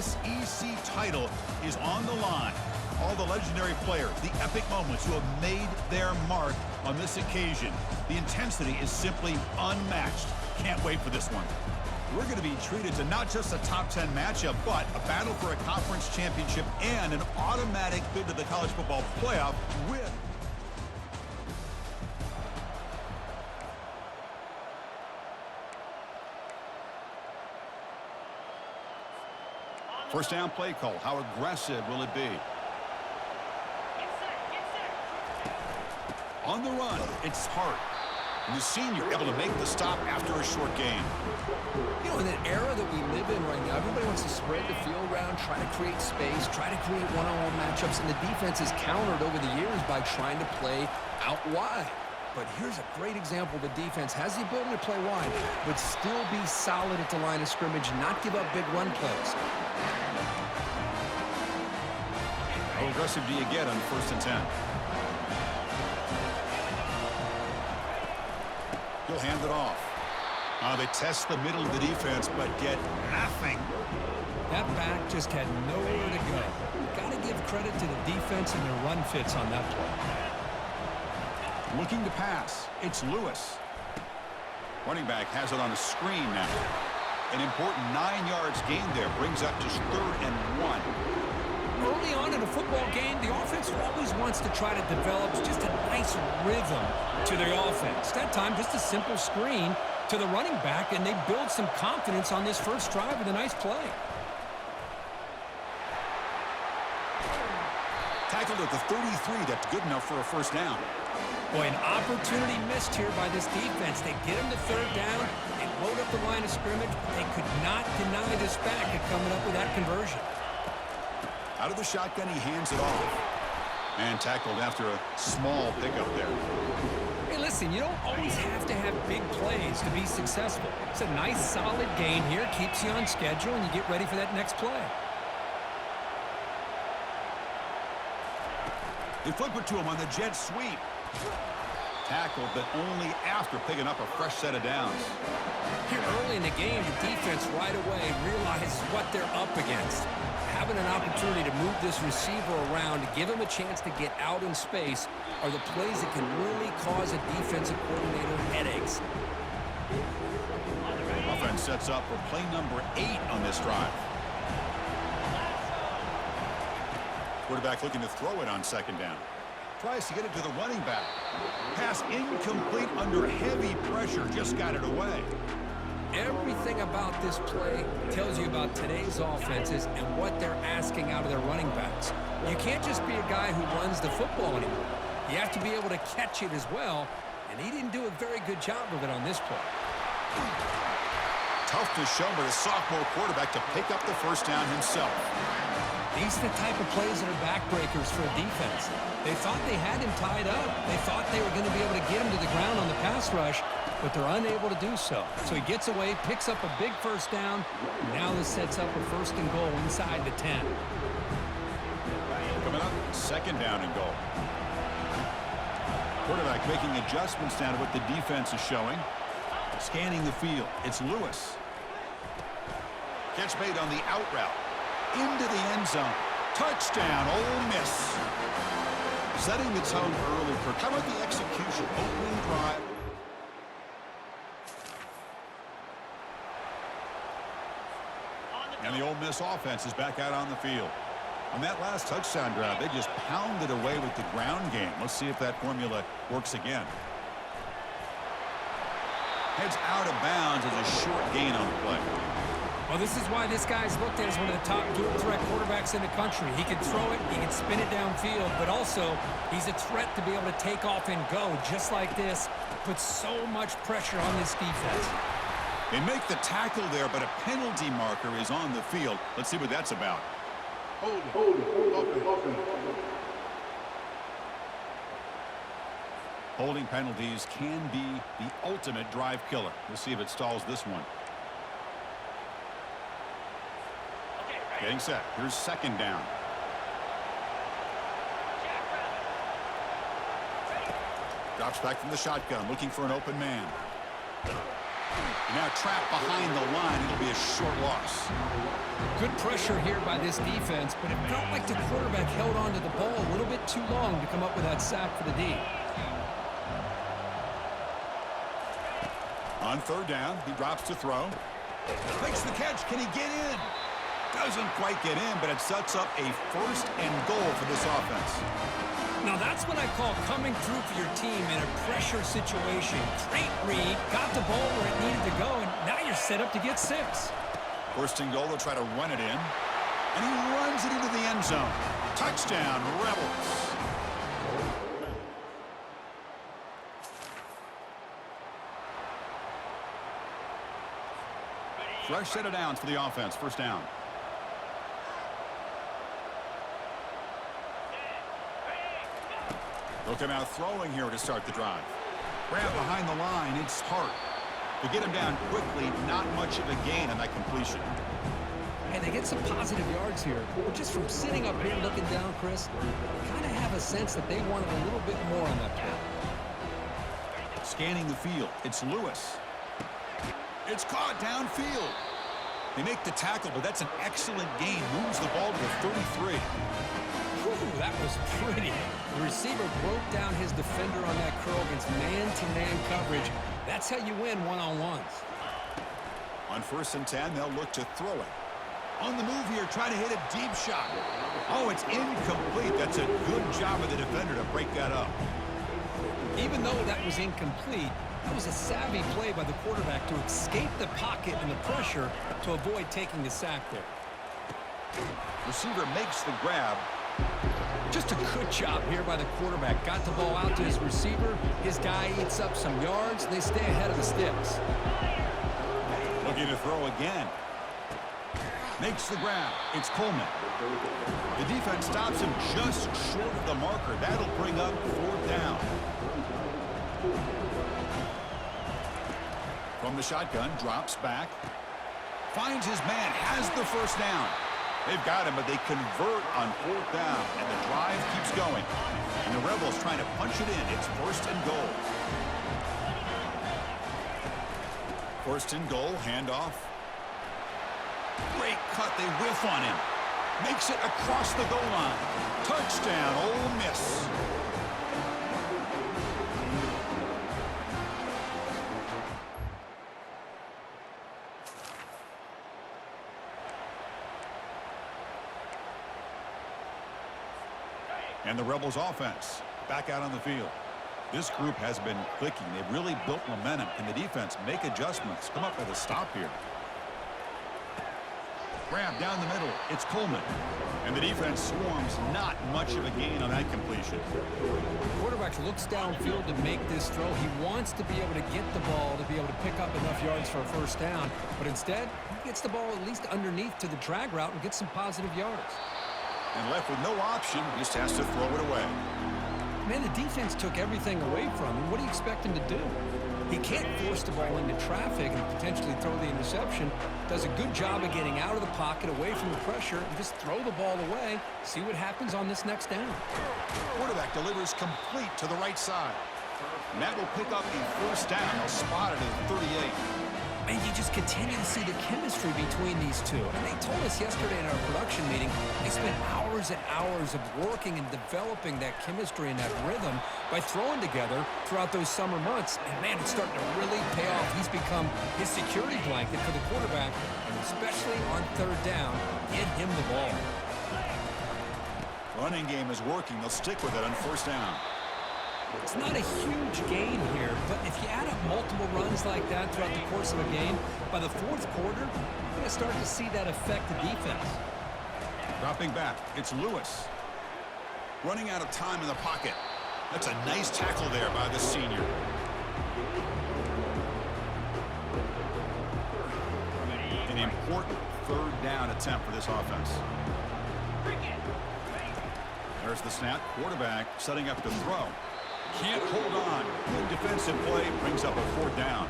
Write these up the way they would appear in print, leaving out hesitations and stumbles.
SEC title is on the line. All the legendary players, the epic moments who have made their mark on this occasion. The intensity is simply unmatched. Can't wait for this one. We're going to be treated to not just a top 10 matchup, but a battle for a conference championship and an automatic bid to the college football playoff with... First down play call. How aggressive will it be? On the run, it's Hart. And the senior able to make the stop after a short gain. You know, in that era that we live in right now, everybody wants to spread the field around, try to create space, try to create one-on-one matchups, and the defense has countered over the years by trying to play out wide. But here's a great example. The defense has the ability to play wide, but still be solid at the line of scrimmage, not give up big run plays. How aggressive do you get on 1st and 10? He'll hand it off. They test the middle of the defense, but get nothing. That back just had nowhere to go. Got to give credit to the defense and their run fits on that play. Looking to pass. It's Lewis. Running back has it on a screen now. An important 9 yards gain there. Brings up just 3rd and 1. Early on in a football game, the offense always wants to try to develop just a nice rhythm to their offense. That time, just a simple screen to the running back, and they build some confidence on this first drive with a nice play. Tackled at the 33. That's good enough for a first down. Boy, an opportunity missed here by this defense. They get him to 3rd down. They load up the line of scrimmage, but they could not deny this back at coming up with that conversion. Out of the shotgun, he hands it off. And tackled after a small pickup there. Hey, listen, you don't always have to have big plays to be successful. It's a nice, solid gain here. Keeps you on schedule, and you get ready for that next play. They flip it to him on the jet sweep. Tackled, but only after picking up a fresh set of downs. Here early in the game, the defense right away realizes what they're up against. Having an opportunity to move this receiver around to give him a chance to get out in space are the plays that can really cause a defensive coordinator headaches. Offense sets up for play number 8 on this drive. Quarterback looking to throw it on 2nd down. Tries to get it to the running back. Pass incomplete under heavy pressure. Just got it away. Everything about this play tells you about today's offenses and what they're asking out of their running backs. You can't just be a guy who runs the football anymore. You have to be able to catch it as well, and he didn't do a very good job of it on this play. Toughness shown by the sophomore quarterback to pick up the first down himself. These are the type of plays that are backbreakers for a defense. They thought they had him tied up. They thought they were going to be able to get him to the ground on the pass rush, but they're unable to do so. So he gets away, picks up a big first down. Now this sets up a 1st and goal inside the 10. Coming up, 2nd down and goal. Quarterback making adjustments down to what the defense is showing. Scanning the field, it's Lewis. Catch made on the out route. Into the end zone. Touchdown, Ole Miss. Setting the tone early for how about the execution? Opening drive. And the Ole Miss offense is back out on the field. On that last touchdown drive, they just pounded away with the ground game. Let's see if that formula works again. Heads out of bounds as a short gain on the play. Well, this is why this guy's looked at as one of the top dual threat quarterbacks in the country. He can throw it, he can spin it downfield, but also he's a threat to be able to take off and go just like this. Puts so much pressure on this defense. They make the tackle there, but a penalty marker is on the field. Let's see what that's about. Hold it. Holding penalties can be the ultimate drive killer. We'll see if it stalls this one. Getting set. Here's 2nd down. Drops back from the shotgun, looking for an open man. Now trapped behind the line. It'll be a short loss. Good pressure here by this defense, but it felt like the quarterback held on to the ball a little bit too long to come up with that sack for the D. On third down, he drops to throw. Makes the catch. Can he get in? Doesn't quite get in, but it sets up a 1st and goal for this offense. Now that's what I call coming through for your team in a pressure situation. Great read, got the ball where it needed to go, and now you're set up to get 6. 1st and goal, they'll try to run it in. And he runs it into the end zone. Touchdown, Rebels. Fresh set of downs for the offense. 1st down. They'll come out throwing here to start the drive. Grab behind the line. It's Hart. To get him down quickly, not much of a gain on that completion. And they get some positive yards here. But just from sitting up here looking down, Chris, I kind of have a sense that they wanted a little bit more on that pass. Scanning the field. It's Lewis. It's caught downfield. They make the tackle, but that's an excellent gain. Moves the ball to the 33. Whew, that was pretty. The receiver broke down his defender on that curl against man-to-man coverage. That's how you win one-on-ones. On 1st and 10, they'll look to throw it. On the move here, trying to hit a deep shot. Oh, it's incomplete. That's a good job of the defender to break that up. Even though that was incomplete, that was a savvy play by the quarterback to escape the pocket and the pressure to avoid taking the sack there. Receiver makes the grab. Just a good job here by the quarterback. Got the ball out to his receiver. His guy eats up some yards, and they stay ahead of the sticks. Looking to throw again. Makes the grab. It's Coleman. The defense stops him just short of the marker. That'll bring up 4th down. From the shotgun, drops back. Finds his man, has the 1st down. They've got him, but they convert on 4th down, and the drive keeps going. And the Rebels trying to punch it in. It's 1st and goal. 1st and goal, handoff. Great cut, they whiff on him. Makes it across the goal line. Touchdown, Ole Miss. And the Rebels offense back out on the field. This group has been clicking. They've really built momentum. Can the defense make adjustments? Come up with a stop here. Grab down the middle. It's Coleman. And the defense swarms. Not much of a gain on that completion. The quarterback looks downfield to make this throw. He wants to be able to get the ball to be able to pick up enough yards for a 1st down. But instead, he gets the ball at least underneath to the drag route and gets some positive yards. And left with no option, just has to throw it away. Man, the defense took everything away from him. What do you expect him to do? He can't force the ball into traffic and potentially throw the interception. Does a good job of getting out of the pocket, away from the pressure, and just throw the ball away. See what happens on this next down. Quarterback delivers complete to the right side. And that will pick up a 1st down. They'll spot it at 38. And you just continue to see the chemistry between these two. And they told us yesterday in our production meeting, they spent hours and hours of working and developing that chemistry and that rhythm by throwing together throughout those summer months. And man, it's starting to really pay off. He's become his security blanket for the quarterback, and especially on 3rd down, get him the ball. Running game is working. They'll stick with it on 1st down. It's not a huge gain here, but if you add up multiple runs like that throughout the course of a game, by the 4th quarter, you're going to start to see that affect the defense. Dropping back, it's Lewis. Running out of time in the pocket. That's a nice tackle there by the senior. An important 3rd down attempt for this offense. There's the snap. Quarterback setting up to throw. Can't hold on. Good defensive play. Brings up a 4th down.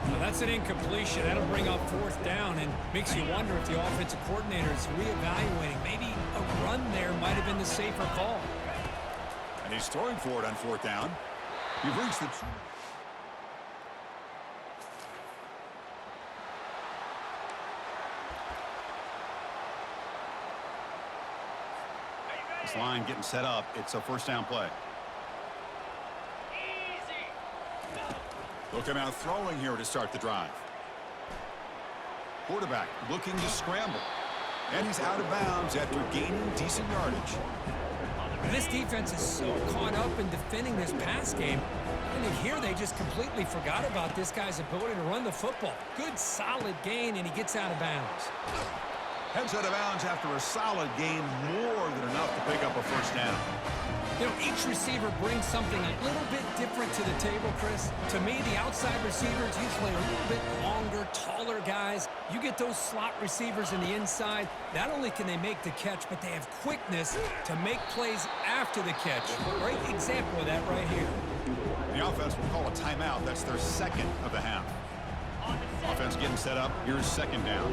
Now that's an incompletion. That'll bring up 4th down and makes you wonder if the offensive coordinator is reevaluating. Maybe a run there might have been the safer call. And he's throwing for it on 4th down. He reached the... This line getting set up. It's a first down play. Look him out throwing here to start the drive. Quarterback looking to scramble. And he's out of bounds after gaining decent yardage. This defense is so caught up in defending this pass game. And here they just completely forgot about this guy's ability to run the football. Good, solid gain, and he gets out of bounds. Heads out of bounds after a solid gain, more than enough to pick up a first down. You know, each receiver brings something a little bit different to the table, Chris. To me, the outside receivers usually are a little bit longer, taller guys. You get those slot receivers in the inside, not only can they make the catch, but they have quickness to make plays after the catch. Great example of that right here. The offense will call a timeout. That's their second of the half. Offense getting set up. Here's second down.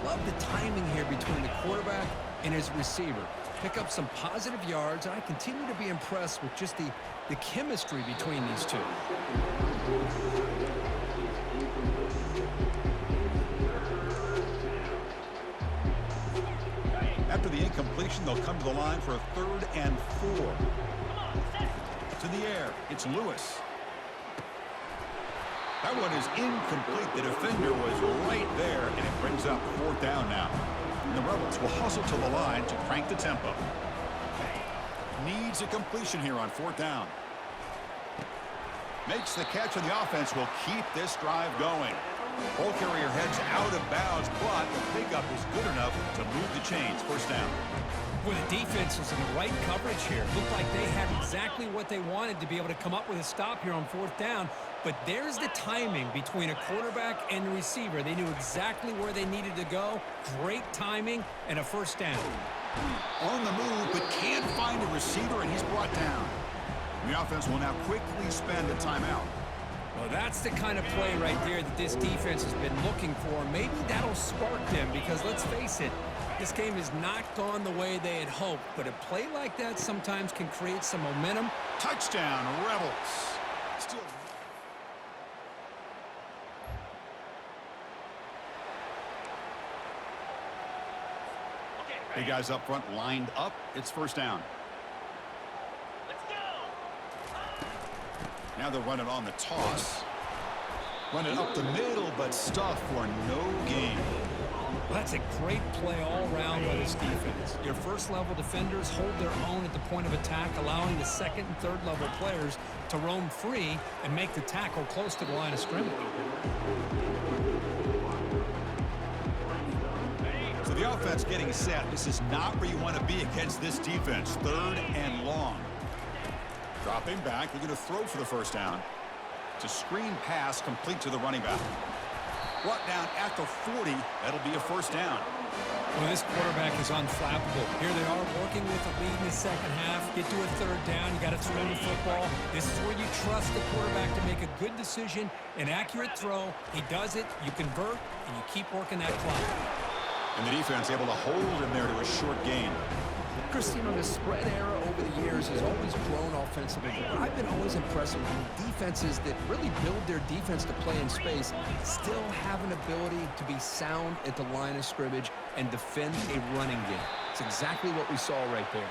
Love the timing here between the quarterback and his receiver. Pick up some positive yards, and I continue to be impressed with just the chemistry between these two. After the incompletion, they'll come to the line for a 3rd and 4. To the air, it's Lewis. That one is incomplete. The defender was right there, and it brings up 4th down now. And the Rebels will hustle to the line to crank the tempo. Needs a completion here on 4th down. Makes the catch, and the offense will keep this drive going. Ball carrier heads out of bounds, but the pickup is good enough to move the chains. First down. Well, the defense was in the right coverage here. Looked like they had exactly what they wanted to be able to come up with a stop here on 4th down. But there's the timing between a quarterback and the receiver. They knew exactly where they needed to go. Great timing and a first down. On the move, but can't find a receiver, and he's brought down. The offense will now quickly spend a timeout. Well, that's the kind of play right there that this defense has been looking for. Maybe that'll spark them because, let's face it, this game has not gone the way they had hoped. But a play like that sometimes can create some momentum. Touchdown, Rebels. Still. The guys up front lined up. It's first down. Let's go. Now they're running on the toss. Running up the middle, but stuff for no gain. That's a great play all around by this defense. Your first-level defenders hold their own at the point of attack, allowing the second and third-level players to roam free and make the tackle close to the line of scrimmage. So the offense getting set. This is not where you want to be against this defense. 3rd and long. Dropping back. They're going to throw for the first down. It's a screen pass complete to the running back. Brought down at the 40. That'll be a first down. Well, this quarterback is unflappable. Here they are working with the lead in the second half. Get to a 3rd down. You got to throw the football. This is where you trust the quarterback to make a good decision, an accurate throw. He does it. You convert, and you keep working that clock. And the defense able to hold him there to a short gain. Chris, you know, the spread era over the years has always grown offensively. But I've been always impressed with defenses that really build their defense to play in space, still have an ability to be sound at the line of scrimmage and defend a running game. It's exactly what we saw right there.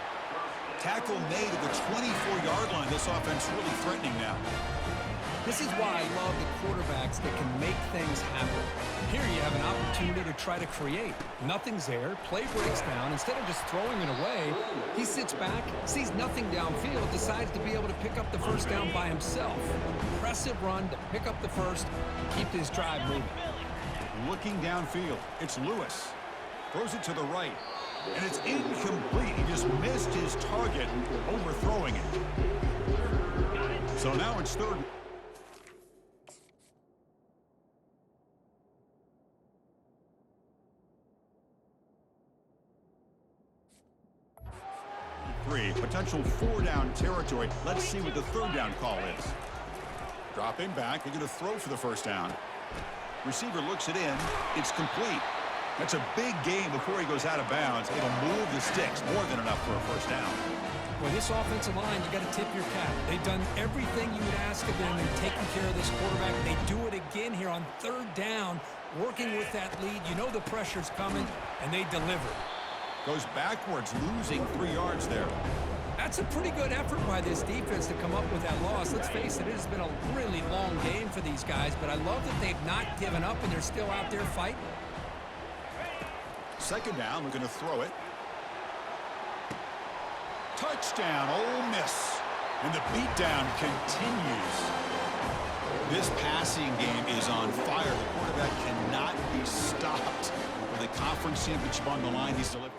Tackle made at the 24-yard line. This offense really threatening now. This is why I love the quarterbacks that can make things happen. Here you have an opportunity to try to create. Nothing's there. Play breaks down. Instead of just throwing it away, he sits back, sees nothing downfield, decides to be able to pick up the first down by himself. Impressive run to pick up the first, keep this drive moving. Looking downfield, it's Lewis. Throws it to the right, and it's incomplete. He just missed his target, overthrowing it. So now it's 3rd. Potential 4-down territory. Let's see what the 3rd down call is. Dropping back. They're going to throw for the first down. Receiver looks it in. It's complete. That's a big gain before he goes out of bounds. It'll move the sticks. More than enough for a first down. Well, this offensive line, you got to tip your cap. They've done everything you would ask of them in taking care of this quarterback. They do it again here on 3rd down, working with that lead. You know the pressure's coming, and they deliver. Goes backwards, losing 3 yards there. That's a pretty good effort by this defense to come up with that loss. Let's face it, it has been a really long game for these guys, but I love that they've not given up and they're still out there fighting. Second down, we're going to throw it. Touchdown, Ole Miss. And the beatdown continues. This passing game is on fire. The quarterback cannot be stopped. With a conference championship on the line, he's delivered.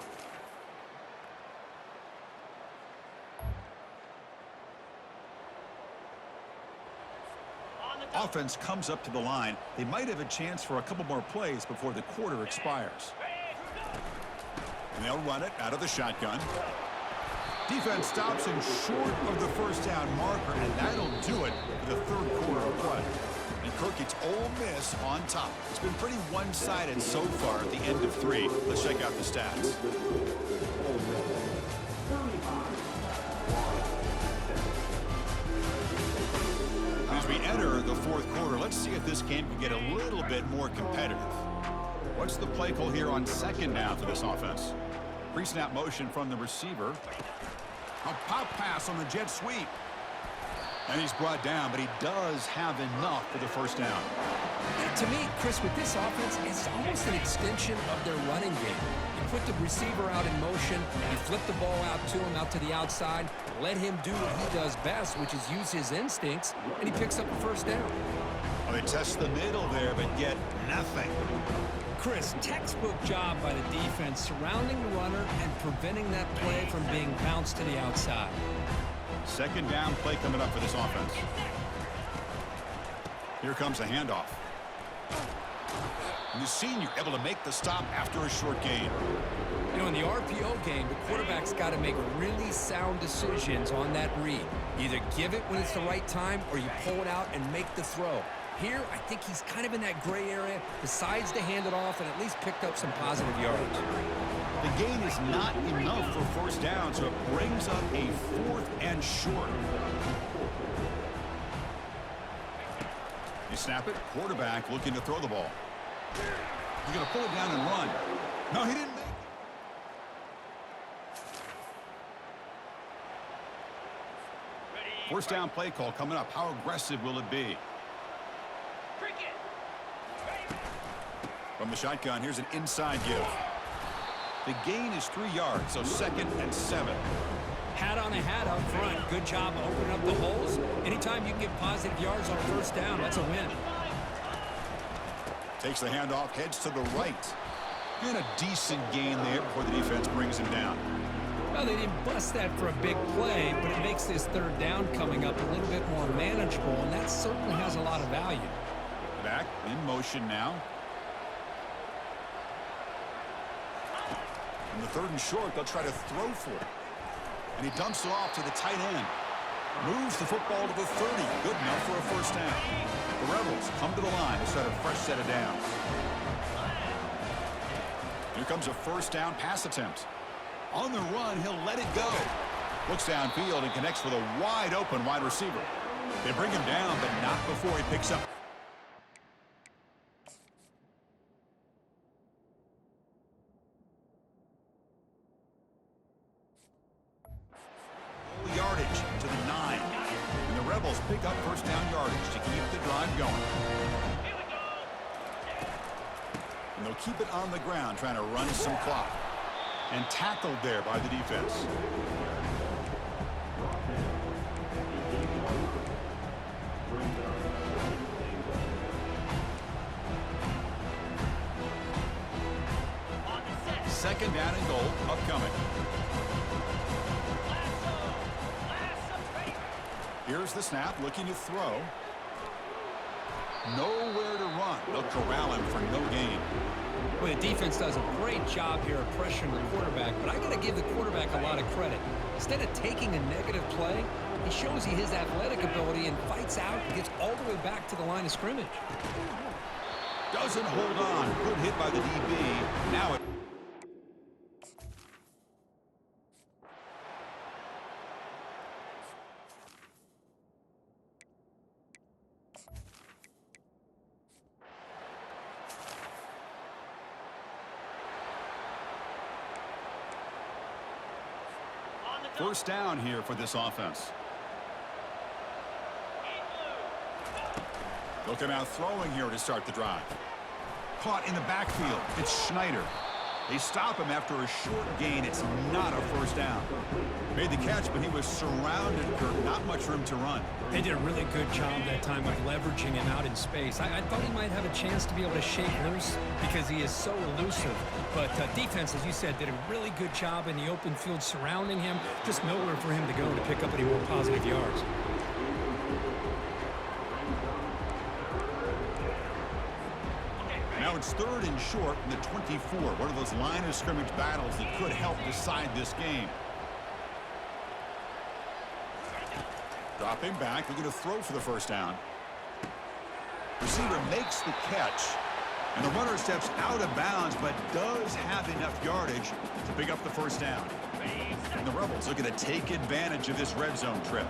Offense comes up to the line. They might have a chance for a couple more plays before the quarter expires. And they'll run it out of the shotgun. Defense stops him short of the first down marker, and that'll do it for the third quarter of play. And Kirk, it's Ole Miss on top. It's been pretty one-sided so far at the end of 3. Let's check out the stats. As we enter the fourth quarter, let's see if this game can get a little bit more competitive. What's the play call here on second down for this offense? Pre-snap motion from the receiver. A pop pass on the jet sweep. And he's brought down, but he does have enough for the first down. To me, Chris, with this offense, it's almost an extension of their running game. You put the receiver out in motion, you flip the ball out to him, out to the outside, let him do what he does best, which is use his instincts, and he picks up the first down. Well, they test the middle there, but get nothing. Chris, textbook job by the defense surrounding the runner and preventing that play from being bounced to the outside. Second down play coming up for this offense. Here comes a handoff. And the senior able to make the stop after a short gain. You know, in the RPO game, the quarterback's got to make really sound decisions on that read. You either give it when it's the right time or you pull it out and make the throw. Here, I think he's kind of in that gray area, decides to hand it off and at least picked up some positive yards. The gain is not enough for first down, so it brings up a 4th and short. You snap it, quarterback looking to throw the ball. He's going to pull it down and run. No, he didn't make it. First down play call coming up. How aggressive will it be? From the shotgun, here's an inside give. The gain is 3 yards, so 2nd and 7. Hat on a hat up front. Good job opening up the holes. Anytime you can get positive yards on first down, that's a win. Takes the handoff, heads to the right. And a decent gain there before the defense brings him down. Well, they didn't bust that for a big play, but it makes this third down coming up a little bit more manageable, and that certainly has a lot of value. Back in motion now. In the 3rd and short, they'll try to throw for it. And he dumps it off to the tight end. Moves the football to the 30. Good enough for a first down. The Rebels come to the line to start a fresh set of downs. Here comes a first down pass attempt. On the run, he'll let it go. Looks downfield and connects with a wide open wide receiver. They bring him down, but not before he picks up. Yardage to the 9. And the Rebels pick up first down yardage to keep the drive going. And they'll keep it on the ground, trying to run some clock. And tackled there by the defense. Second down and goal upcoming. Here's the snap, looking to throw. Nowhere to run. They'll corral him for no gain. Well, the defense does a great job here of pressuring the quarterback, but I got to give the quarterback a lot of credit. Instead of taking a negative play, he shows you his athletic ability and fights out and gets all the way back to the line of scrimmage. Doesn't hold on. Good hit by the DB. Now it. First down here for this offense. They'll come out throwing here to start the drive. Caught in the backfield. It's Schneider. They stop him after a short gain. It's not a first down. Made the catch, but he was surrounded, Kirk. Not much room to run. They did a really good job that time of leveraging him out in space. I thought he might have a chance to be able to shake loose because he is so elusive. But defense, as you said, did a really good job in the open field surrounding him. Just nowhere for him to go to pick up any more positive yards. Now it's 3rd and short from the 24. One of those line of scrimmage battles that could help decide this game. Dropping back, looking to throw for the first down. Receiver makes the catch, and the runner steps out of bounds, but does have enough yardage to pick up the first down. And the Rebels looking to take advantage of this red zone trip.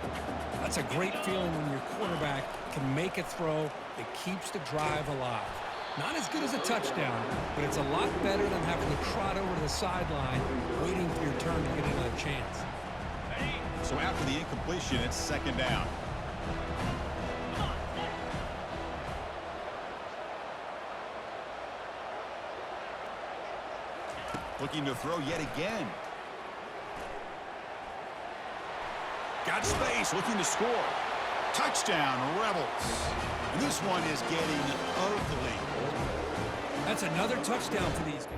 That's a great feeling when your quarterback can make a throw that keeps the drive alive. Not as good as a touchdown, but it's a lot better than having to trot over to the sideline, waiting for your turn to get another chance. So after the incompletion, it's 2nd down. Looking to throw yet again. Got space, looking to score. Touchdown, Rebels. And this one is getting ugly. That's another touchdown for these guys.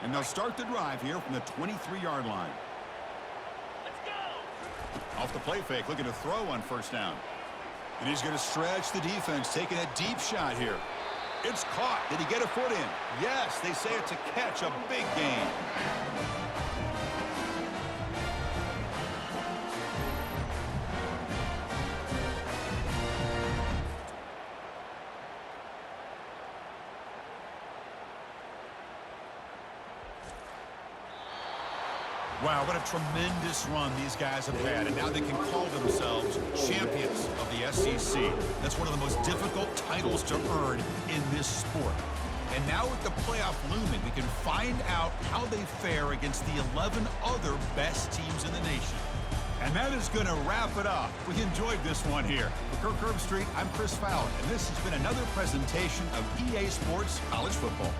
And they'll start the drive here from the 23-yard line. Let's go. Off the play fake, looking to throw on first down. And he's going to stretch the defense, taking a deep shot here. It's caught. Did he get a foot in? Yes, they say it's a catch, a big gain. Wow, what a tremendous run these guys have had, and now they can call themselves champions of the SEC. That's one of the most difficult titles to earn in this sport. And now with the playoff looming, we can find out how they fare against the 11 other best teams in the nation. And that is going to wrap it up. We enjoyed this one here. For Kirk Herbstreit, I'm Chris Fowler, and this has been another presentation of EA Sports College Football.